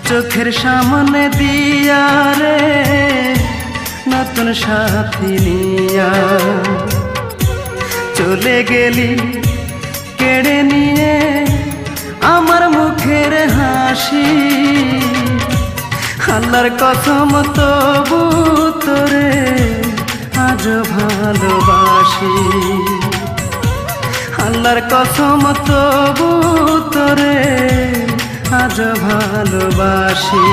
চোখের সামনে দিয়া রে নতুন সাথী নিয়া চলে গেলি কেড়ে নিয়ে আমার মুখের হাসি। আল্লাহর কসম তবু তোরে আজ ভালোবাসি। আল্লাহর কসম তবু তোরে আজ ভালোবাসি।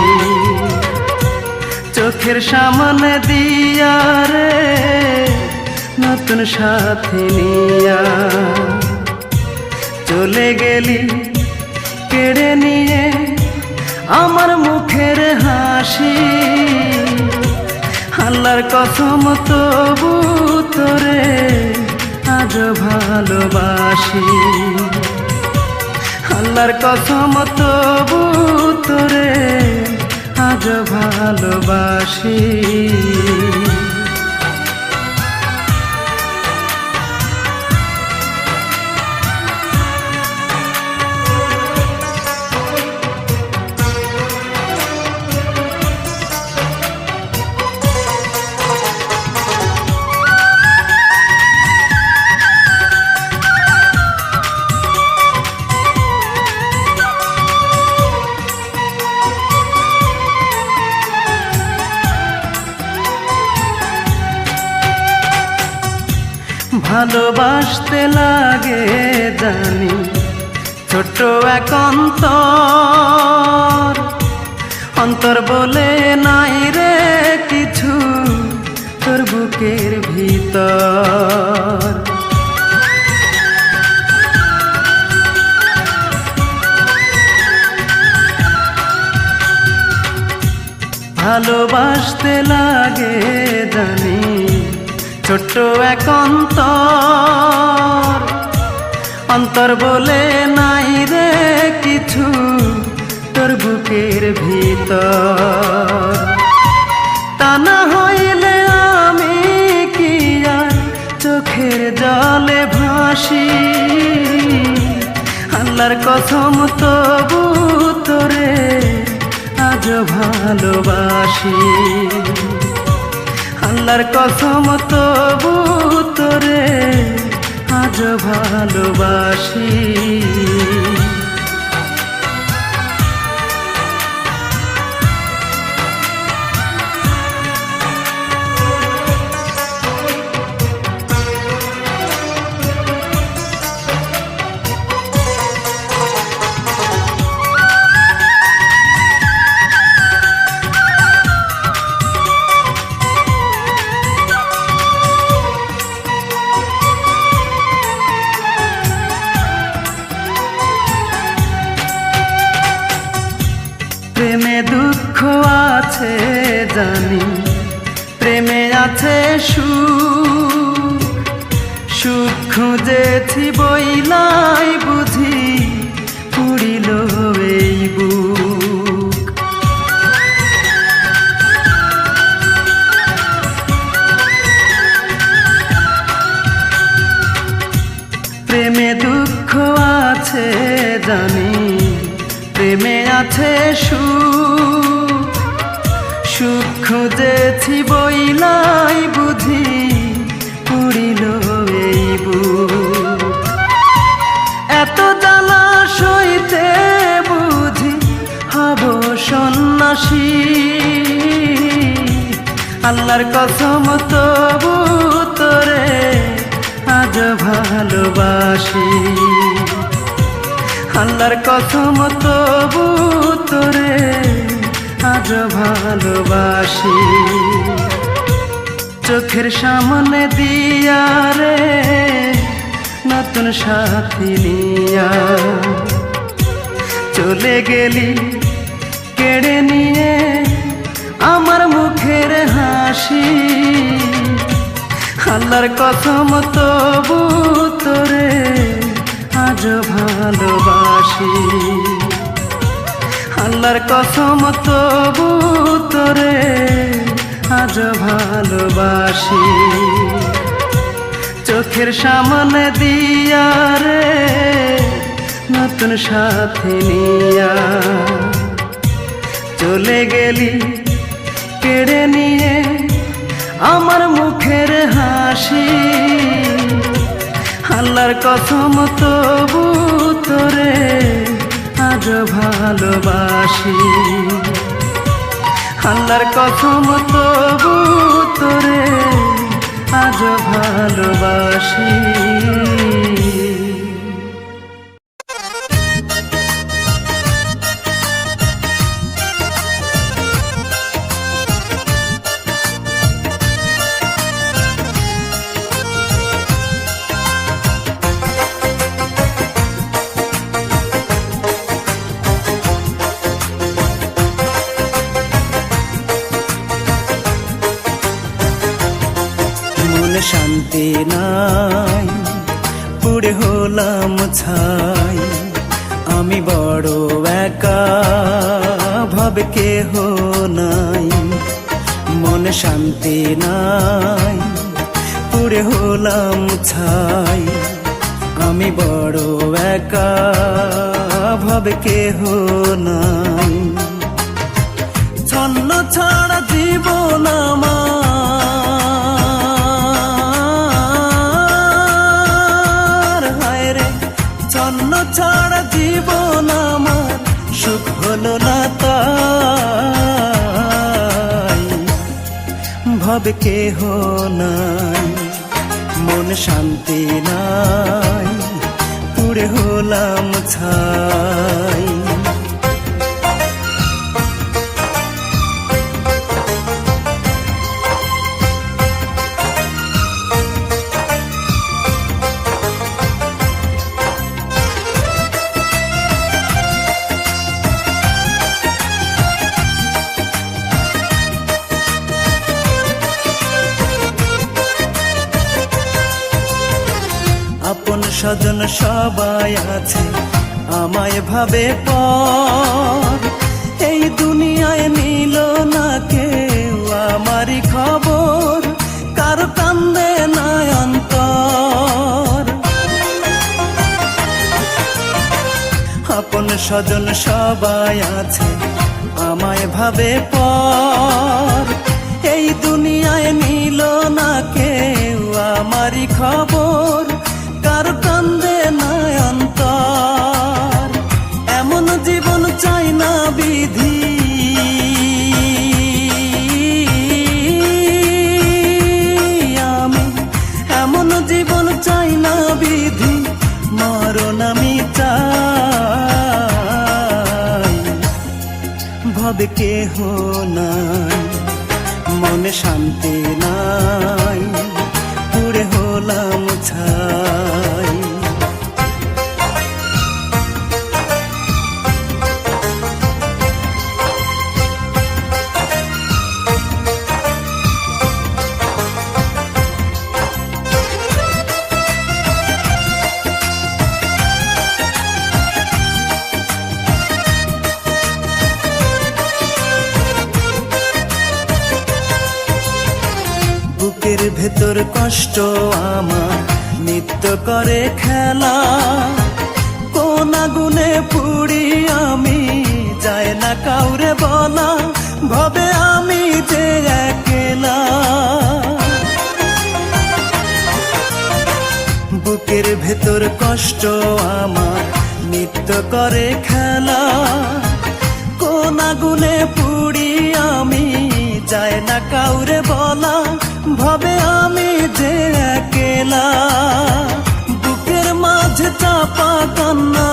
চোখের সামনে দিয়া রে নতুন সাথী নিয়া চলে গেলি কেড়ে নিয়ে আমার মুখের হাসি। আল্লাহর কসম তবু তোরে আজ ভালোবাসি। আল্লাহর কসম তবু তোরে আজ ভালোবাসি। ভালোবাসতে লাগে জানি ছোট এক অন্তর, অন্তর বলে নাই রে কিছু তোর বুকের ভিতর। ভালোবাসতে লাগে জানি ছোট্ট এক অন্তর, অন্তর বলে নাই রে কিছু তোর বুকের ভিতর। তা না হইলে আমি কি আর চোখের জলে ভাসি। আল্লাহর কসম তবু তোরে আজ ভালোবাসি। আল্লাহর কসম তবু তোরে আজ ভালোবাসি। প্রেমে দুঃখ আছে জানি, প্রেমে আছে সুখ, সুখ খুঁজেছি বইলাই বুঝি পুরিল এই বুক। প্রেমে দুঃখ আছে জানি, প্রেমে আছে সুখ, সুখ খুঁজেছি বইলাই বুঝি পুরিল এই বুক। এত জ্বালা সইতে বুঝি হব সন্ন্যাসী। আল্লাহর কসম তবু তোরে আজ ভালোবাসি। আল্লাহর কসম তবু তোরে আজ ভালোবাসি। চোখের সামনে দিয়া রে নতুন সাথী নিয়া চলে গেলি কেড়ে নিয়ে আমার মুখের হাসি। আল্লাহর কসম তবু তোরে আজ ভালোবাসি। আল্লাহর কসম তবু তোরে আজ ভালোবাসি। চোখের সামনে দিয়া রে নতুন সাথী নিয়া চলে গেলি কেড়ে নিয়ে আমার মুখের হাসি। আল্লাহর কসম তবু তোরে আজ ভালোবাসি। আল্লাহর কসম তবু তোরে আজ ভালোবাসি। শান্তি নাই, পুড়ে হলাম ছাই। আমি বড় একা, ভাবে কেহ নাই। মনে শান্তি নাই, পুড়ে হলাম ছাই। আমি বড় একা, ভাবে কেহ নাই। ছন্ন ছাড়া জীবন আমার, ছাড়া জীবন আমার সুখ হলো না তাই। ভাবে কেহ নাই, মন শান্তি নাই, পুড়ে হলাম ছাই। আপন স্বজন সবাই আছে, আমায় ভাবে পর। এই দুনিয়ায় নিল না কেউ আমারই খবর, কারো কান্দে না অন্তর। আপন স্বজন সবাই আছে, আমায় ভাবে পর। এই দুনিয়ায় নিল না কেউ আমারই খবর, কার কান্দে না অন্তর। এমন জীবন চাই না বিধি, আমি এমন জীবন চাই না বিধি, মরণ আমি চাই। ভাবে কেহ নাই, মনে শান্তি নাই, পুড়ে হলাম ছাই। বুকের ভেতর কষ্ট আমার নিত্য করে খেলা, কোন আগুনে পুড়ি আমি যায় না কাউরে বলা। ভাবে আমি যে একলা, বুকের ভেতর কষ্ট আমার নিত্য করে খেলা, কোন আগুনে পুড়ি আমি যায় না কাউরে বলা। ভাবে আমি যে একলা, বুকের মাঝে চাপা কান্না,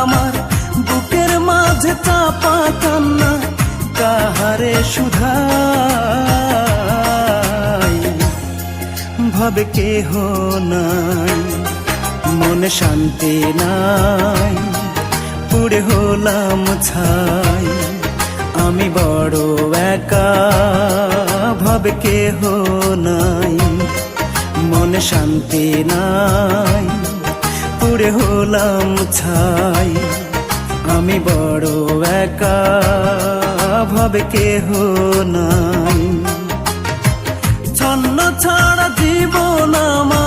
আমার বুকের মাঝে চাপা কান্না, কাহারে শুধাই। ভাবে কেহ নাই, মনে শান্তি নাই, পুড়ে হলাম ছাই। আমি বড় একা, ভাবে কেহ নাই, মনে শান্তি নাই, পুড়ে হলাম ছাই। আমি বড় একা, ভাবে কেহ নাই। ছন্ন ছাড়া জীবন আমার,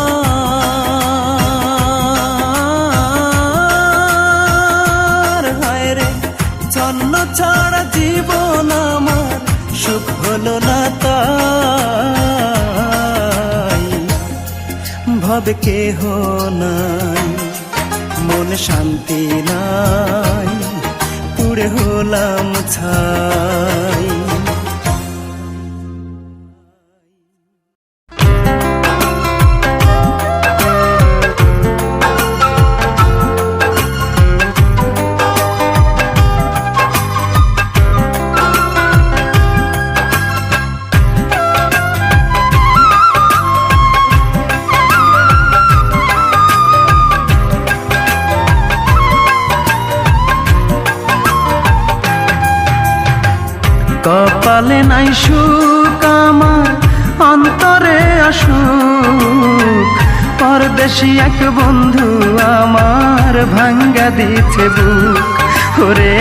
ভবে কেহ নাই, মন শান্তি নাই, পুড়ে হলাম ছাই। কপালে নাই সুখ আমার, অন্তরে অসুখ, পরদেশি এক বন্ধু আমার ভাঙ্গা দিছে বুক। ওরে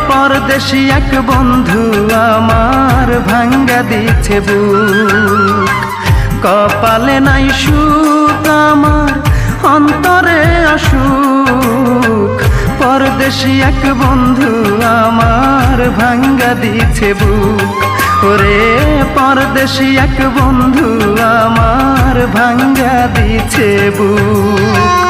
পরদেশি এক বন্ধু আমার ভাঙ্গা দিছে বুক। কপালে নাই সুখ আমার, অন্তরে অসুখ, পরদেশি এক বন্ধু আমার ভাঙ্গা দিছে বুক। ওরে পরদেশি এক বন্ধু আমার ভাঙ্গা দিছে বুক।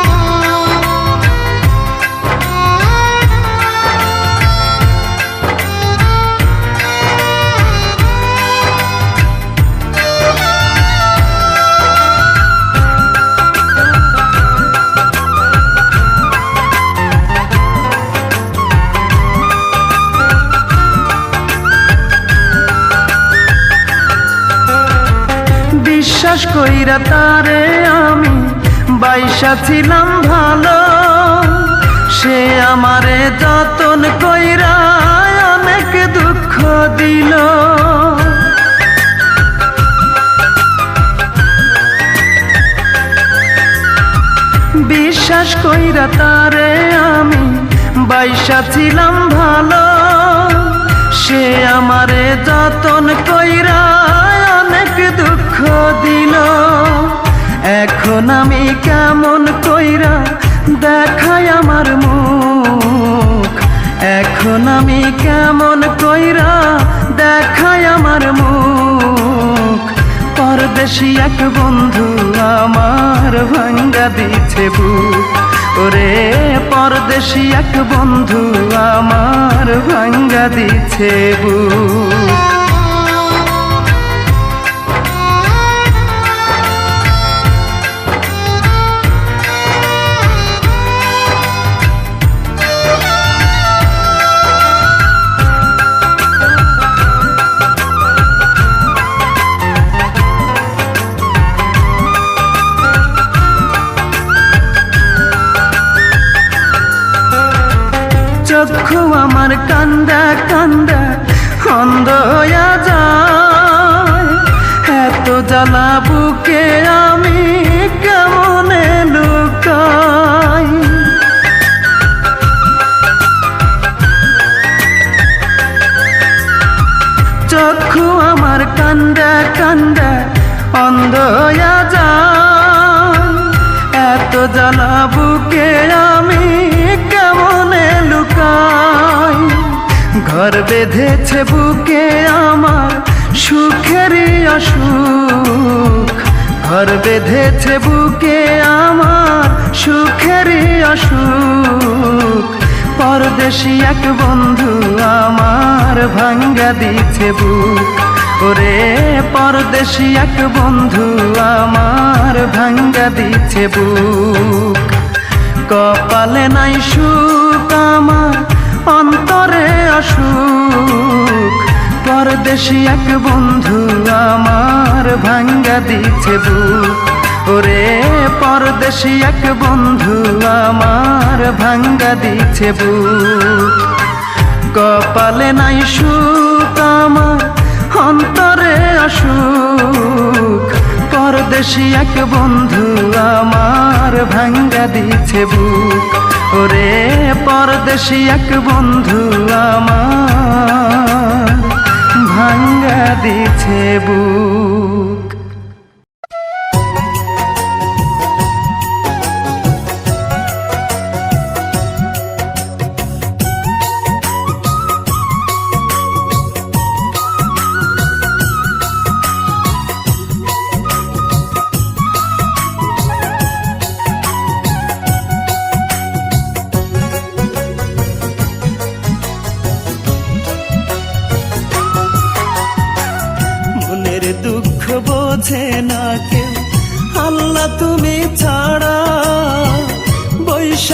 বিশ্বাস কইরা তারে আমি বাইসা ছিলাম ভালো, সে আমারে যতন কইরা অনেক দুঃখ দিল। বিশ্বাস কইরা তারে আমি বাইসা ছিলাম ভালো, সে আমারে যতন কইরা অনেক দুঃখ দিল। এখন আমি কেমন কইরা দেখাই আমার মুখ, এখন আমি কেমন কইরা দেখাই আমার মুখ। পরদেশি এক বন্ধু আমার ভাঙ্গা দিছে বুক। ওরে পরদেশি এক বন্ধু আমার ভাঙ্গা দিছে বুক। চক্ষু আমার কান্দা কান্দা অন্ধ হইয়া যায়, এত জ্বালা বুকে আমি কেমনে লুকাই। চক্ষু আমার কান্দা কান্দা অন্ধ হইয়া যায়, এত জ্বালা বুকে আমি কেমনে লুকাই। ঘর বেঁধেছে বুকে আমার সুখেরই অসুখ, ঘর বেঁধেছে বুকে আমার সুখেরই অসুখ। পরদেশি এক বন্ধু আমার ভাঙ্গা দিছে বুক। ওরে পরদেশি এক বন্ধু আমার ভাঙ্গা দিছে বুক। কপালে নাই সুখ আমার, অন্তরে অসুখ, পরদেশি এক বন্ধু আমার ভাঙ্গা দিছে বুক। ওরে পরদেশি এক বন্ধু আমার ভাঙ্গা দিছে বুক। কপালে নাই সুখ আমার, অন্তরে অসুখ, পরদেশি এক বন্ধু আমার ভাঙ্গা দিছে বুক। ওরে পরদেশি এক বন্ধু আমার ভাঙ্গা দিছে বুক।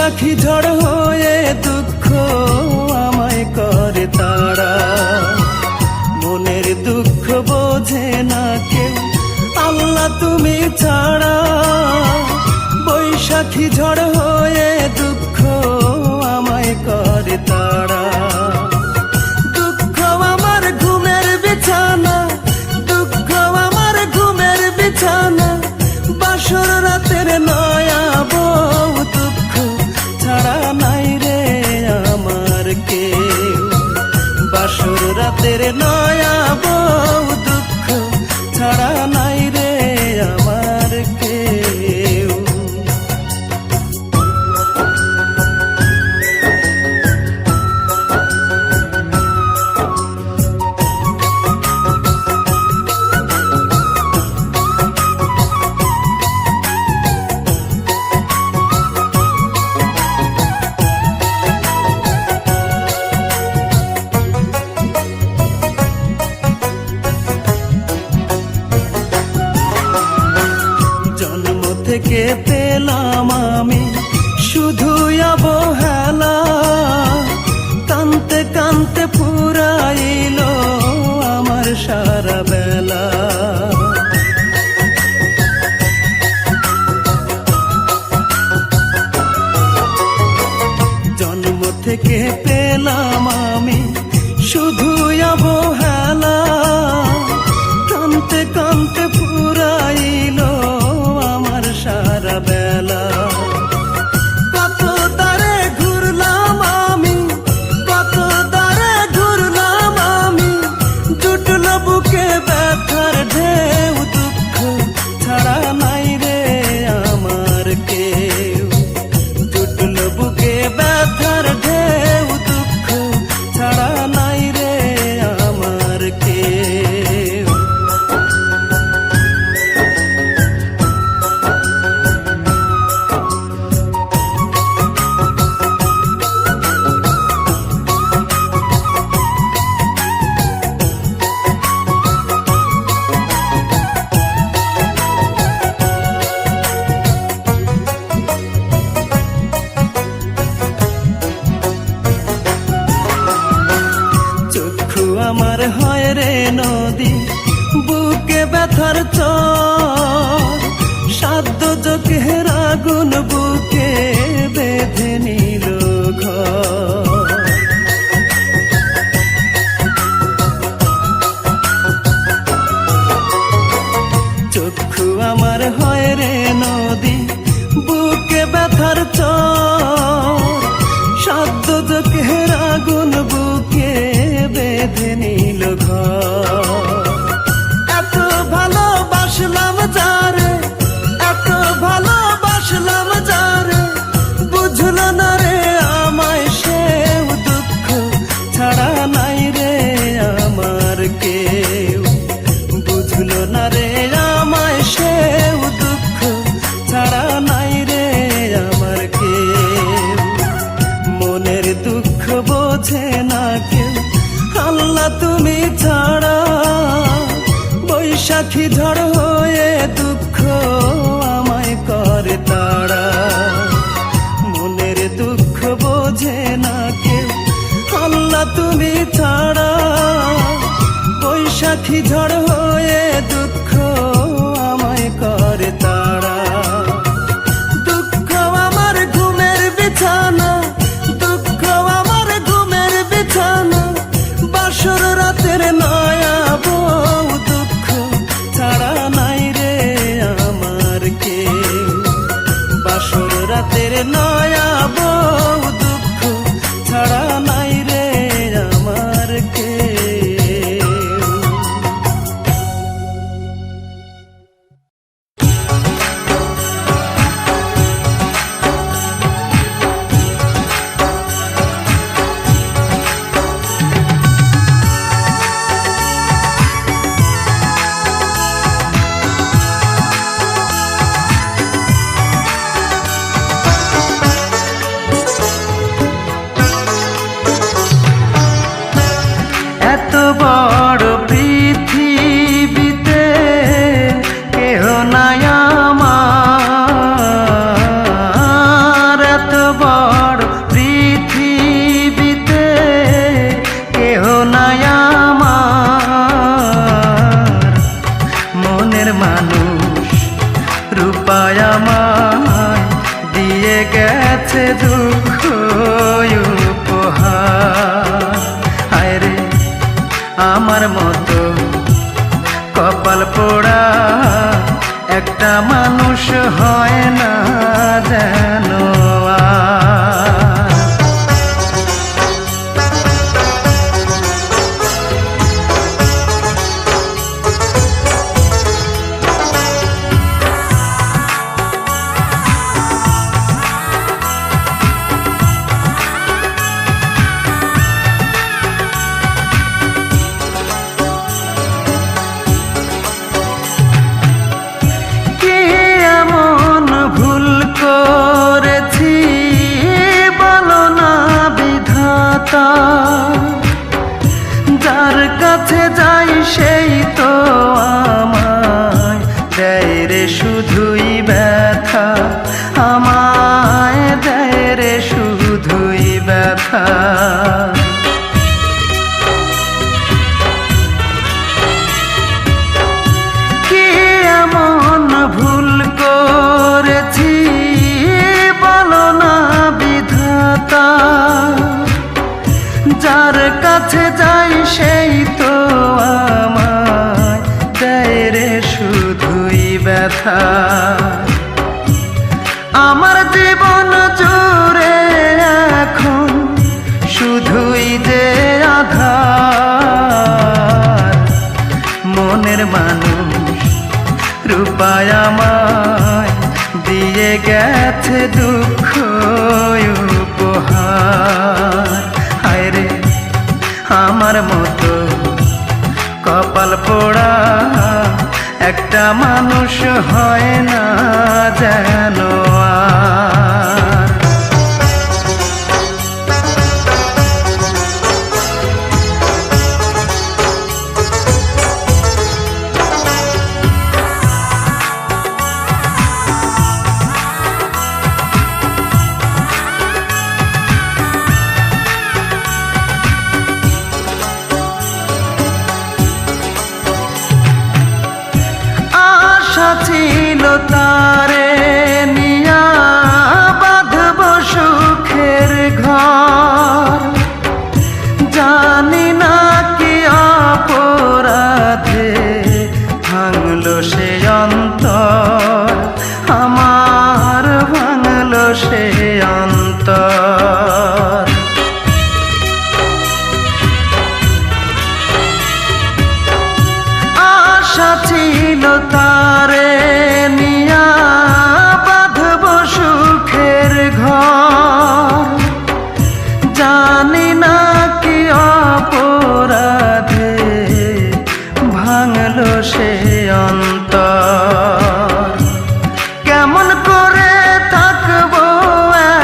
বৈশাখী ঝড় হয়ে দুঃখ আমায় করে তারা, মনের দুঃখ বোঝে না কেউ আল্লাহ তুমি ছাড়া। বৈশাখী ঝড় হয়ে দুঃখ আমায় করে তারা, দুঃখ আমার ঘুমের বিছানা, দুঃখ আমার ঘুমের বিছানা, বাসর রাতের নয়া বউ দুঃখ ছাড়া নাই রে আমার কেউ। বাসর রাতের নয়া বউ দুঃখ ছাড়া নাই রে আমার কেউ। থেকে পেলাম আমি শুধু অবহেলা, কানতে কানতে ফুরাইল আমার সারা বেলা। জন্ম থেকে পেলাম আমি শুধু অবহেলা, কানতে কানতে ফুরাইল সারা বেলা। কত দ্বারে ঘুরলাম আমি, কত দ্বারে ঘুরলাম আমি, জুটল বুকে ব্যথার ঢেউ দুঃখ ছাড়া নাই রে আমার কেউ। জুটল বুকে ব্যথার ঢেউ দুঃখ ছাড়া নাই রে আমার কেউ। আমার হয় রে নদী, বুকে ব্যথার চর, সাধ্য চোখের আগুন বুকে বেঁধে নিল ঘর। চক্ষু আমার হয় রে নদী, বুকে ব্যথার চর, সাধ্য চোখের আগুন বুকে বেঁধে নিল ঘর। এত ভালোবাসলাম যারে, এত ভালোবাসলাম যারে, বুঝল না রে আমায় সেও দুঃখ ছাড়া নাই রে আমার কেউ। বুঝল না রে আমায় সেও দুঃখ ছাড়া নাই রে আমার কেউ। মনের দুঃখ বোঝে না কেউ আল্লাহ তুমি ছাড়া। বৈশাখী ঝড় হয়ে দুঃখ আমায় করে তারা, মনের দুঃখ বোঝে না কেউ আল্লাহ তুমি ছাড়া। বৈশাখী ঝড় হয়ে দুঃখ আমায় করে তারা, দুঃখ আমার ঘুমের বিছানা, দুঃখ আমার ঘুমের বিছানা, বাসর রাতের নয়া বউ দুঃখ ছাড়া রূপায় আমায় দিয়ে গেছে দুঃখ উপহার। হায় রে আমার মতো কপাল পোড়া একটা মানুষ হয় না যেন আর। করেছি বলো না বিধাতা, যার কাছে যাই সেই তো আমায় দেয় রে শুধুই ব্যথা, আমায় দেয় রে শুধুই ব্যথা। কি এমন ভুল করেছি বলো না বিধাতা, যার কাছে যাই সেই তো আমায় দেয় রে শুধুই ব্যথা। আমার জীবন জুড়ে এখন শুধুই যে আধার, মনের মানুষ রূপায় আমায় দিয়ে গেছে দুঃখ উপহার। হায় রে আমার মতো কপাল পোড়া একটা মানুষ হয় না যেন আর। আশা ছিল তারে নিয়া বাঁধব সুখের ঘর, জানি না কি অপরাধে ভাঙলো সে অন্তর, আমার ভাঙলো সে অন্তর। আশা ছিল তারে নিয়া বাঁধব সুখের ঘর, জানি না কি অপরাধে ভাঙলো সে অন্তর। কেমন করে থাকবো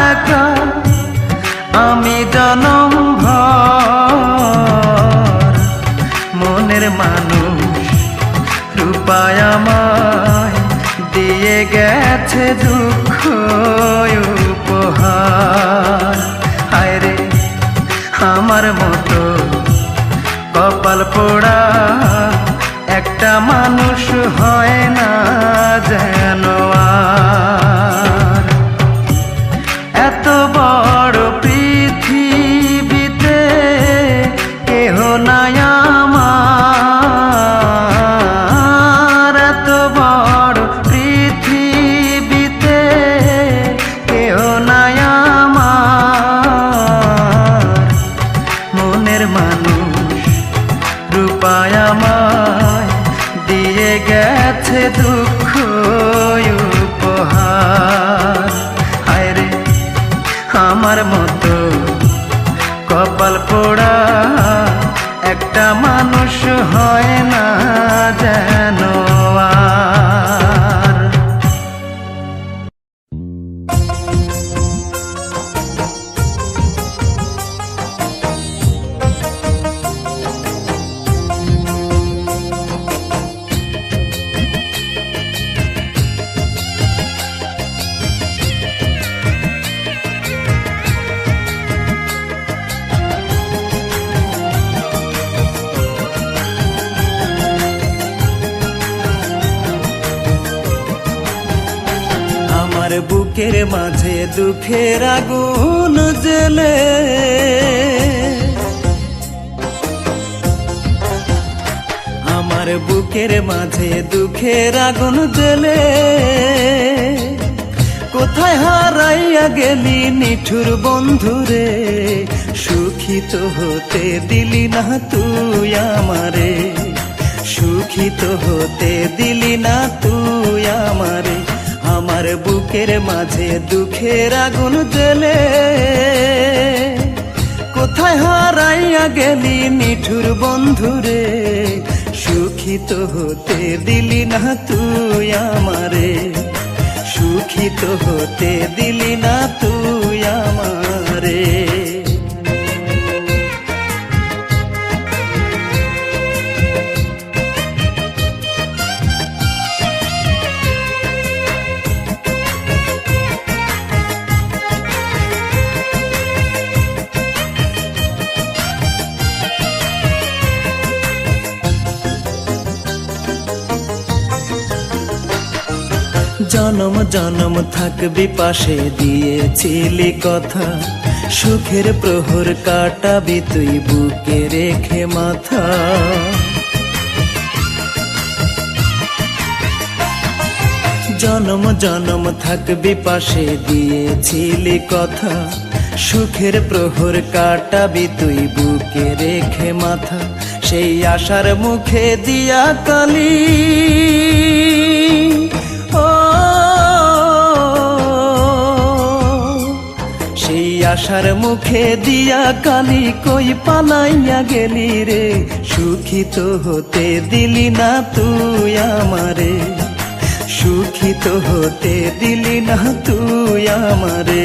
একা আমি জনম ভর, মনের মানুষ রূপায় আমায় দিয়ে গেছে দুঃখ উপহার। হায় রে আমার মতো কপাল পোড়া একটা মানুষ হয় না যেন আর। এত বড় পৃথিবীতে কেহ নাই আমার, এত বড় পৃথিবীতে কেহ নাই আমার, মনের মানুষ রূপায় আমায় দিয়ে গেছে আমার বুকের মাঝে দুঃখের আগুন জ্বলে, আমার বুকের মাঝে দুঃখের আগুন জ্বলে। কোথায় হারাইয়া গেলি নিঠুর বন্ধুরে, সুখিত হতে দিলি না তুই আমারে, সুখিত হতে দিলি না তুই আমারে। আমার বুকের মাঝে দুঃখের আগুন জ্বলে, কোথায় হারাইয়া গেলি নিঠুর বন্ধুরে, সুখিত হতে দিলি না তুই আমারে, সুখিত হতে দিলি না তুই আমারে। জনম জনম থাকবি পাশে দিয়েছিলি কথা, সুখের প্রহর কাটাবি তুই বুকে রেখে মাথা। জনম জনম থাকবি পাশে দিয়েছিলি কথা, সুখের প্রহর কাটাবি তুই বুকে রেখে মাথা। সেই আশার মুখে দিয়া কালি, আশার মুখে দিয়া কালি কই পালাইয়া গেলি রে, সুখিত হতে দিলি না তুই আমারে, সুখিত হতে দিলি না তুই আমারে।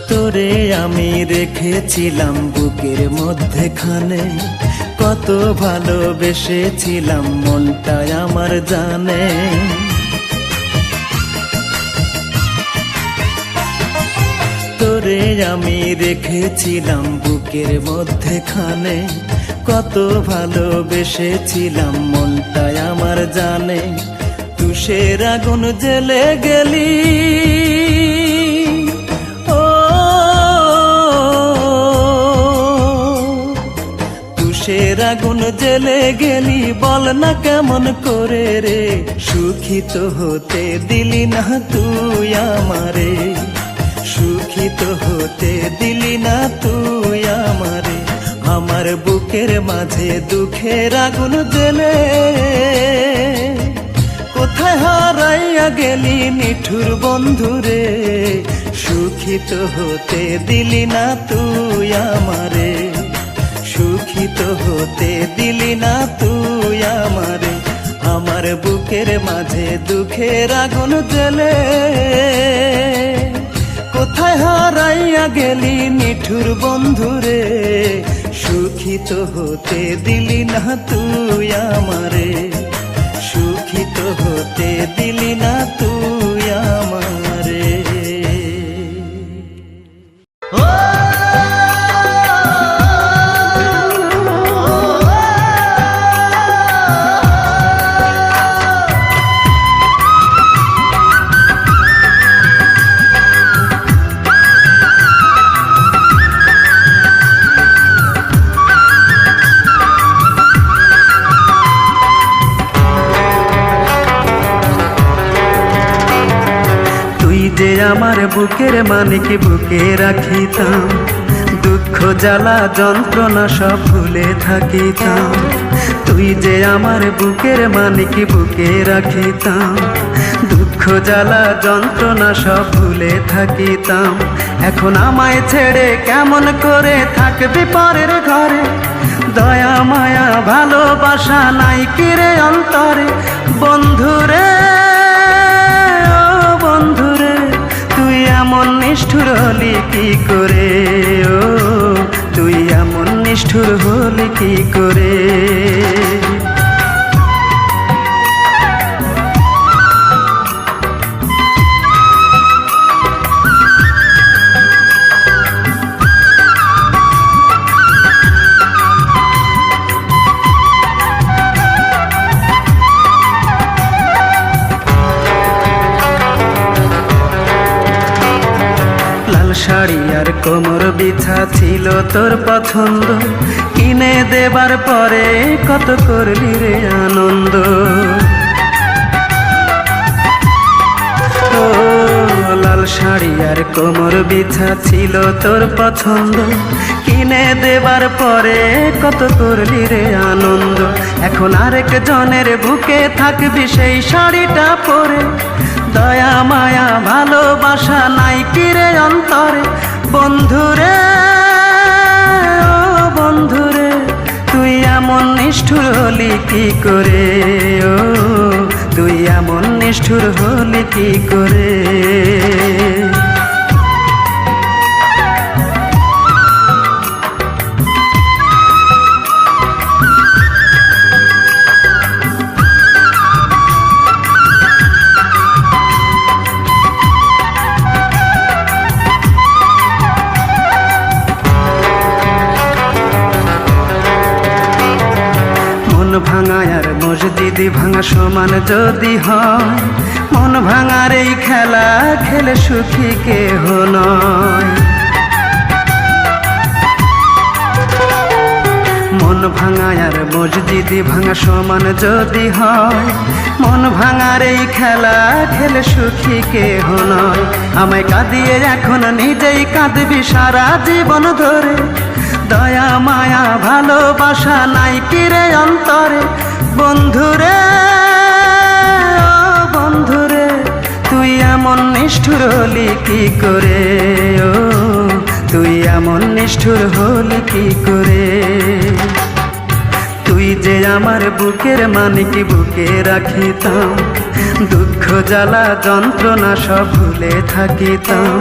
তোরে আমি রেখেছিলাম বুকের মধ্যেখানে, কত ভালোবেসেছিলাম মনটা আমার জানে। তোরে আমি রেখেছিলাম বুকের মধ্যেখানে, কত ভালোবেসেছিলাম মনটা আমার জানে। তুষের আগুন জ্বেলে গেলি, তুষের আগুন জ্বেলে গেলি, বল না কেমন করে রে, সুখিত হতে দিলি না তুই আমারে, সুখিত হতে দিলি না তুই আমারে। আমার বুকের মাঝে দুঃখের আগুন জ্বেলে, কোথায় হারাইয়া গেলি নিঠুর বন্ধুরে, সুখিত হতে দিলি না তুই আমারে, সুখিত হতে দিলি না তুই আমারে। আমার বুকের মাঝে দুঃখের আগুন জ্বলে, কোথায় হারাইয়া গেলি নিঠুর বন্ধুরে, সুখিত হতে দিলি না তুই আমারে, সুখিত হতে দিলি না তুই আমারে। যে আমার বুকের মানিক বুকে রাখিতাম, দুঃখ জ্বালা যন্ত্রণা সব ভুলে থাকিতাম। তুই যে আমার বুকের মানিক বুকে রাখিতাম, দুঃখ জ্বালা যন্ত্রণা সব ভুলে থাকিতাম। এখন আমায় ছেড়ে কেমন করে থাকবি পরের ঘরে, দয়া মায়া ভালোবাসা নাই কিরে অন্তরে। বন্ধুরে বন্ধুরে তুই এমন নিষ্ঠুর হলি কি করে, ও তুই এমন নিষ্ঠুর হলি কি করে। শাড়ি আর কোমর বিছা ছিল তোর পছন্দ, কিনে দেবার পরে কত করলি রে আনন্দ। ও লাল শাড়ি আর কোমর বিছা ছিল তোর পছন্দ, কিনে দেবার পরে কত করলি রে আনন্দ। এখন আরেক জনের বুকে থাকবি সেই শাড়িটা পরে, দয়া মায়া ভালোবাসা নাই কিরে অন্তরে। বন্ধুরে ও বন্ধুরে, তুই এমন নিষ্ঠুর হলি কি করে। ও তুই এমন নিষ্ঠুর হলি কি করে। ভাঙা আর মসজিদি ভাঙা সমান যদি হয়, মন ভাঙার এই খেলা খেলে সুখী কেহ নয়। মন ভাঙা আর মসজিদি ভাঙা সমান যদি হয়, মন ভাঙার এই খেলা খেলে সুখী কেহ নয়। আমায় কাঁদিয়ে এখন নিজেই কাঁদবি সারা জীবন ধরে, দয়া মায়া ভালোবাসা নাই কিরে অন্তরে। বন্ধুরে ও বন্ধুরে, তুই এমন নিষ্ঠুর হলি কি করে। ও তুই এমন নিষ্ঠুর হলি কি করে। তুই যে আমার বুকের মানিক বুকে রাখিতাম, দুঃখ জ্বালা যন্ত্রণা সব ভুলে থাকিতাম।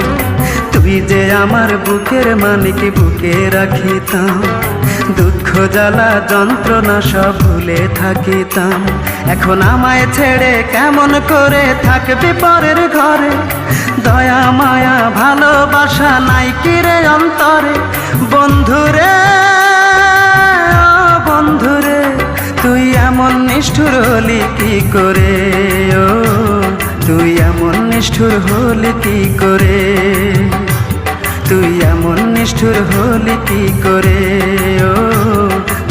তুই যে আমার বুকের মানিক বুকে রাখিতাম, দুঃখ জ্বালা যন্ত্রণা সব ভুলে থাকিতাম। এখন আমায় ছেড়ে কেমন করে থাকবি পরের ঘরে, দয়া মায়া ভালোবাসা নাই কিরে অন্তরে। বন্ধুরে ও বন্ধুরে, তুই এমন নিষ্ঠুর হলি কি করে। ও তুই এমন নিষ্ঠুর হলি কি করে। তুই এমন নিষ্ঠুর হলি কি করে। ও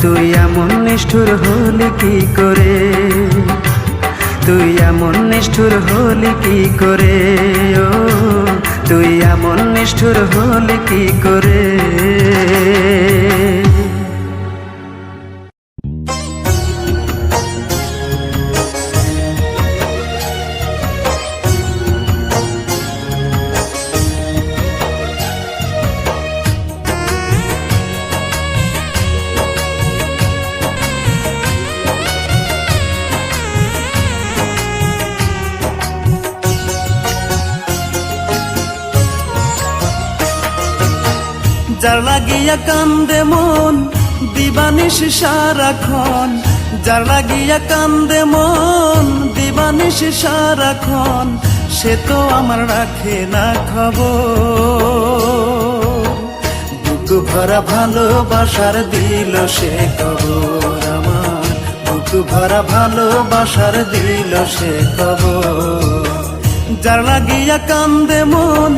তুই এমন নিষ্ঠুর হলি কি করে। তুই এমন নিষ্ঠুর হলি কি করে। ও তুই এমন নিষ্ঠুর হলি কি করে। যার লাগিয়া কান্দে মন দিবানিশি সারাক্ষণ, যার লাগিয়া কান্দে মন দিবানিশি সারাক্ষণ, সে তো আমার রাখে না খবর। বুক ভরা ভালোবাসার দিল সে খবর আমার, বুক ভরা ভালোবাসার দিল সে খবর। যার লাগিয়া কান্দে মন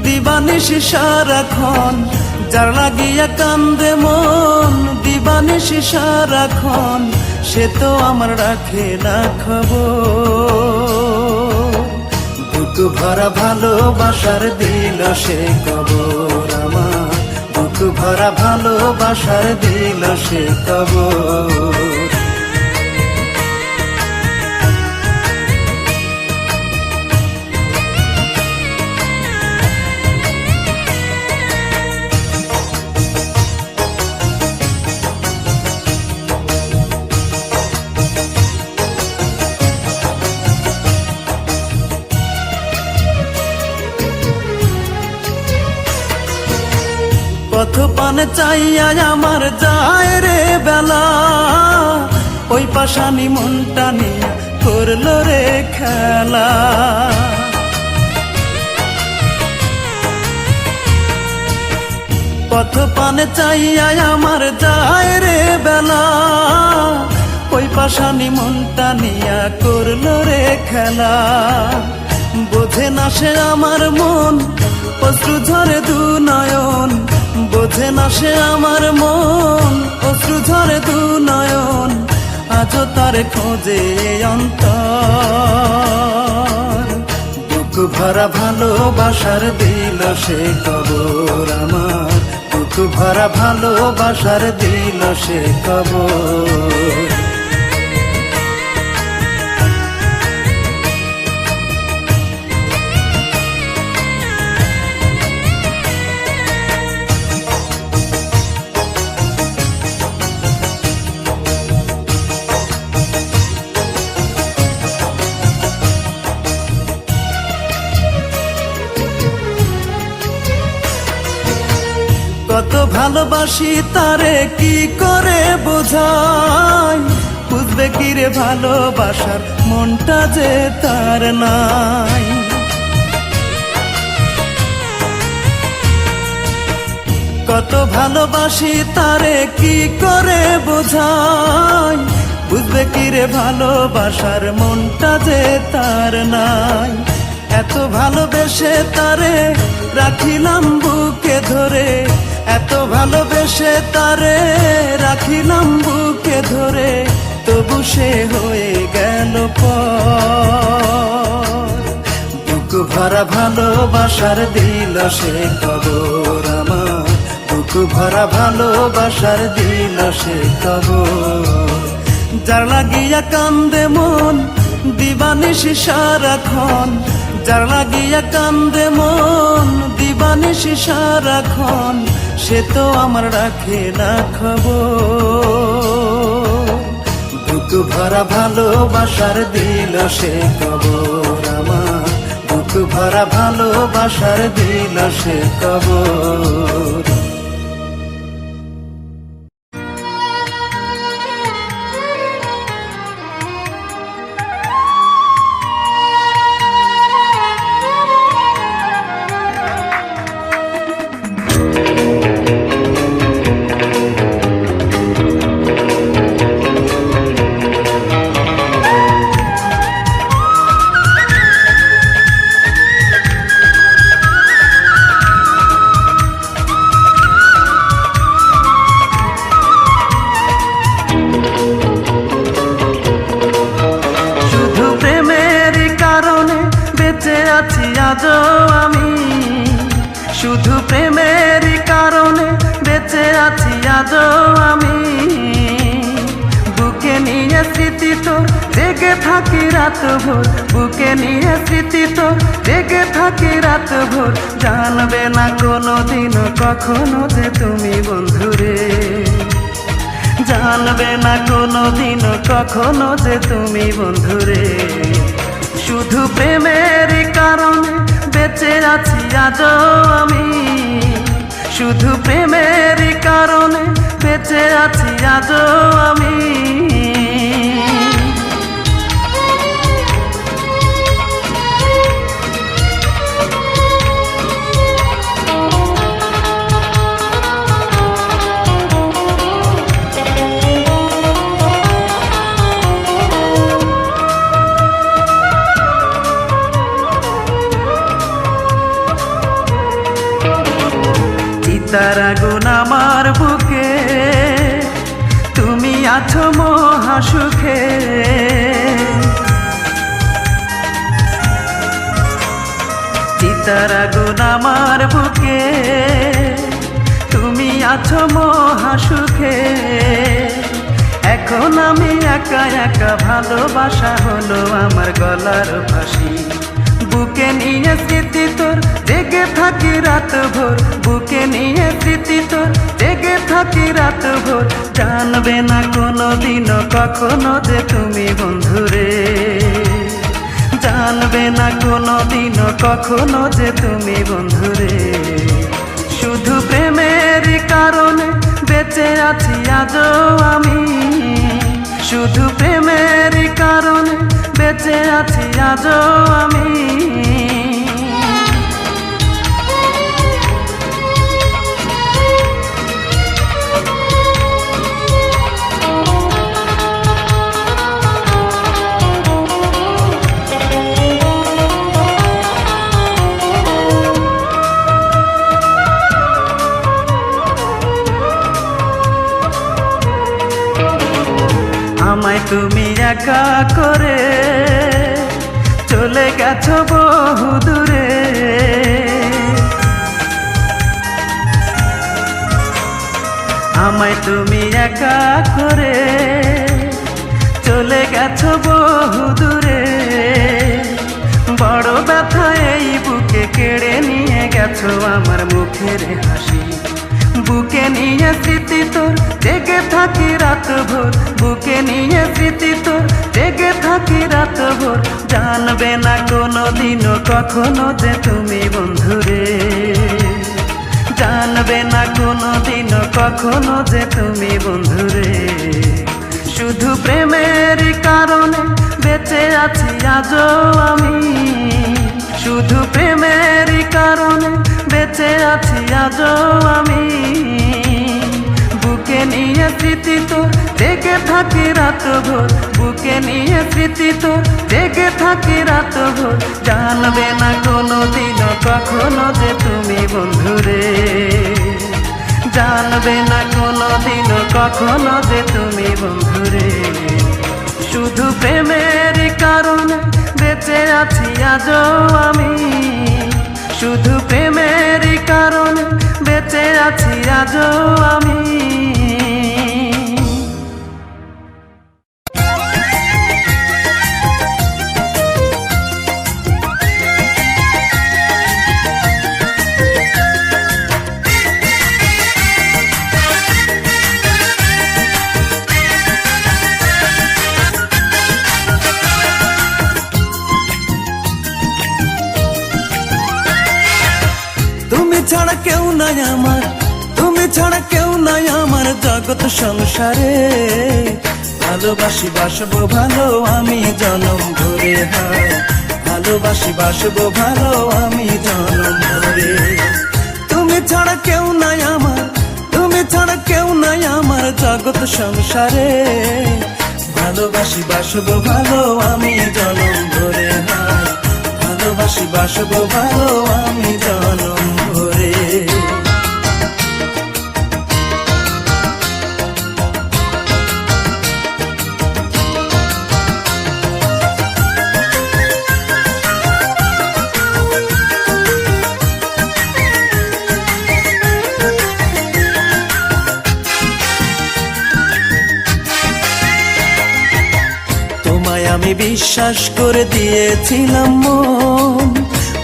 দিবানিশি সারাক্ষণ, যার লাগিয়া কান্দে মন দিবানিশি সারাক্ষণ, সে তো আমার রাখে না খবর। বুক ভরা ভালোবাসার দিল সে খবর আমার, বুক ভরা ভালোবাসার দিল সে খবর। পথ পানে চাইয়া আমার যায় রে বেলা, ওই পাশানি মনটা নিয়ে করলো রে খেলা। পথ পানে চাইয়া আমার যায় রে বেলা, ওই পাশানি মনটা নিয়া করলো রে খেলা। বোঝে না সে আমার মন, অশ্রু ঝরে দু নয়ন, বোঝে না সে আমার মন, অশ্রু ঝরে দু নয়ন, আজও তার খোঁজে অন্তর। বুক ভরা ভালোবাসার দিল সে কবর আমার, বুক ভরা ভালোবাসার দিল সে কবর। কত ভালোবাসি তারে কি করে বোঝাই, বুঝবে কি রে ভালোবাসার মনটা যে তার নাই। কত ভালোবাসি তারে কি করে বোঝাই, বুঝবে কি রে ভালোবাসার মনটা যে তার নাই। এত ভালোবেসে তারে রাখিলাম বুকে ধরে, এত ভালোবেসে তারে রাখিলাম বুকে ধরে, তবু সে হয়ে গেল পর। বুক ভরা ভালোবাসার দিল সে কবর আমার, বুক ভরা ভালোবাসার দিল সে কবর। যার লাগিয়া কান্দে মন দিবানিশি সারাক্ষণ, যার লাগিয়া কান্দে মন দিবানিশি সারাক্ষণ, সে তো আমার রাখে না খবর। বুক ভরা ভালোবাসার দিল সে কবর আমার, বুক ভরা ভালোবাসার দিল সে কবর। আজও আমি শুধু প্রেমের কারণে বেঁচে আছি, আজও আমি বুকে নিয়ে স্মৃতি তোর জেগে থাকি রাত ভোর, বুকে নিয়ে স্মৃতি তোর জেগে থাকি রাত ভোর। জানবে না কোনো দিন কখনো যে তুমি বন্ধুরে, জানবে না কোনো দিন কখনো যে তুমি বন্ধুরে। শুধু প্রেমের কারণে বেঁচে আছি আজও আমি, শুধু প্রেমের কারণে বেঁচে আছি আজও আমি। চিতার আগুন আমার বুকে, তুমি আছো মহা সুখে। চিতার আগুন আমার বুকে, তুমি আছো মহা সুখে। এখন আমি একা একা, ভালোবাসা হলো আমার গলার ফাঁসি। বুকে নিয়ে স্মৃতি তোর জেগে থাকি রাত ভোর, বুকে নিয়ে স্মৃতি তোর জেগে থাকি রাত ভোর। জানবে না কোনো দিন কখনো যে তুমি বন্ধুরে, জানবে না কোনো দিন কখনো যে তুমি বন্ধুরে। শুধু প্রেমের প্রেমের কারণে বেঁচে আছি আজও আমি, শুধু প্রেমের কারণে বেঁচে আছি আজও আমি। আমায় তুমি একা করে চলে গেছো বহু দূরে, আমায় তুমি একা করে চলে গেছো বহু দূরে। বড় ব্যথা এই বুকে কেড়ে নিয়ে গেছো আমার মুখের হাসি, বুকে নিয়ে স্মৃতি তোর জেগে থাকি রাত ভোর, বুকে নিয়ে স্মৃতি তোর জেগে থাকি রাত ভোর। জানবে না কোনো দিনও কখনো যে তুমি বন্ধুরে, জানবে না কোনো দিনও কখনো যে তুমি বন্ধুরে। শুধু প্রেমের কারণে বেঁচে আছি আজও আমি, শুধু প্রেমের কারণে বেঁচে আছি আজও আমি। বুকে নিয়ে স্মৃতি তোর জেগে থাকি রাত ভোর, বুকে নিয়ে স্মৃতি তোর জেগে থাকি রাত ভোর। জানবে না কোনো দিনও কখনো যে তুমি বন্ধুরে, জানবে না কোনো দিনও কখনো যে তুমি বন্ধুরে। শুধু প্রেমের কারণে বেঁচে আছি আজও আমি, শুধু প্রেমের কারণে বেঁচে আছি আজও আমি। ছাড়া কেউ নাই আমার, তুমি ছাড়া কেউ নাই আমার জগৎ সংসারে। ভালোবাসি বাসবো ভালো আমি জনম ভরে, হয় ভালোবাসি বাসবো ভালো আমি জনম ভরে। তুমি ছাড়া কেউ নাই আমার, তুমি ছাড়া কেউ নাই আমার জগৎ সংসারে। ভালোবাসি বাসবো ভালো আমি জনম ভরে, হয় ভালোবাসি বাসবো ভালো আমি জনম ভরে। তোমায় আমি বিশ্বাস করে দিয়েছিলাম মন,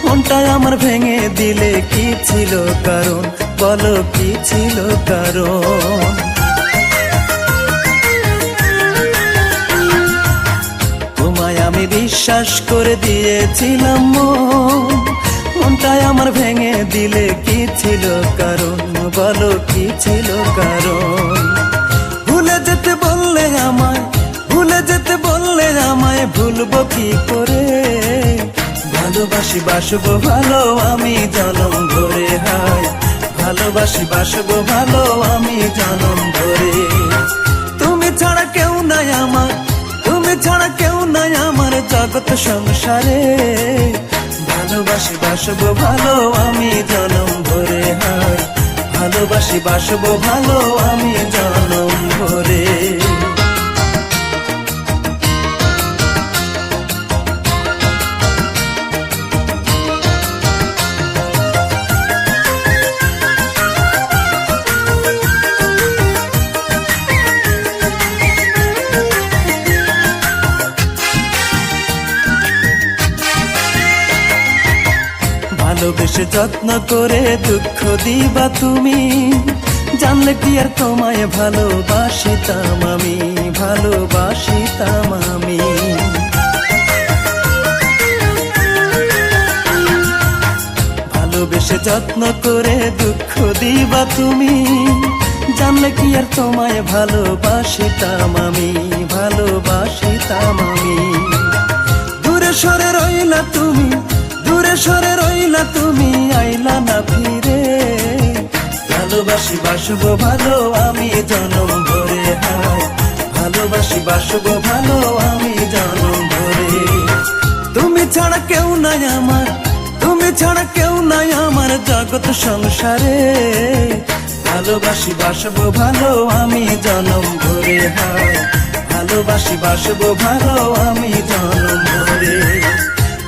মনটাই আমার ভেঙে দিলে কি ছিল কারণ, বলো কি ছিল কারণ। তোমায় আমি বিশ্বাস করে দিয়েছিলাম মন, মনটাই আমার ভেঙে দিলে কি ছিল কারণ, বলো কি ছিল কারণ। ভুলে যেতে বললে আমায়, ভুলে যেতে বললে আমায় ভুলবো কি করে। ভালোবাসি বাসবো ভালো আমি জনম ভরে, হয় ভালোবাসি বাসবো ভালো আমি জনম ভরে। তুমি ছাড়া কেউ নাই আমার, তুমি ছাড়া কেউ নাই আমার জগৎ সংসারে। ভালোবাসি বাসবো ভালো আমি জনম ভরে, হয় ভালোবাসি বাসবো ভালো আমি জনম ভরে। ভালোবেসে যত্ন করে দুঃখ দিবা তুমি, জানলে কি আর তোমায় ভালোবাসিতাম আমি, ভালোবাসিতাম আমি। ভালোবেসে যত্ন করে দুঃখ দিবা তুমি, জানলে কি আর তোমায় ভালোবাসিতাম আমি, ভালোবাসিতাম আমি। দূরে সরে রইলা তুমি, দূরে সরে রইলা তুমি, আইলা না ফিরে। ভালোবাসি বাসবো ভালো আমি জনম ভরে, হায় ভালোবাসি বাসবো ভালো আমি জনম ভরে। তুমি ছাড়া কেউ নাই আমার, তুমি ছাড়া কেউ নাই আমার জগৎ সংসারে। ভালোবাসি বাসবো ভালো আমি জনম ভরে, হায় ভালোবাসি বাসবো ভালো আমি জনম ভরে।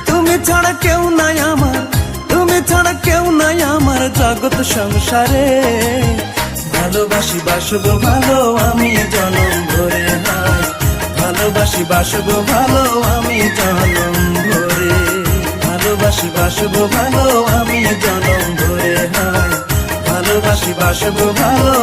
তুমি ছাড়া কেউ নাই আমার, তুমি ছাড়া কেউ নাই আমার জগৎ সংসারে। ভালোবাসি বাসবো ভালো আমি জনম ভরে, হায় ভালোবাসি বাসবো ভালো আমি জনম ভরে। ভালোবাসি বাসবো ভালো আমি জনম ভরে, হায় ভালোবাসি বাসবো ভালো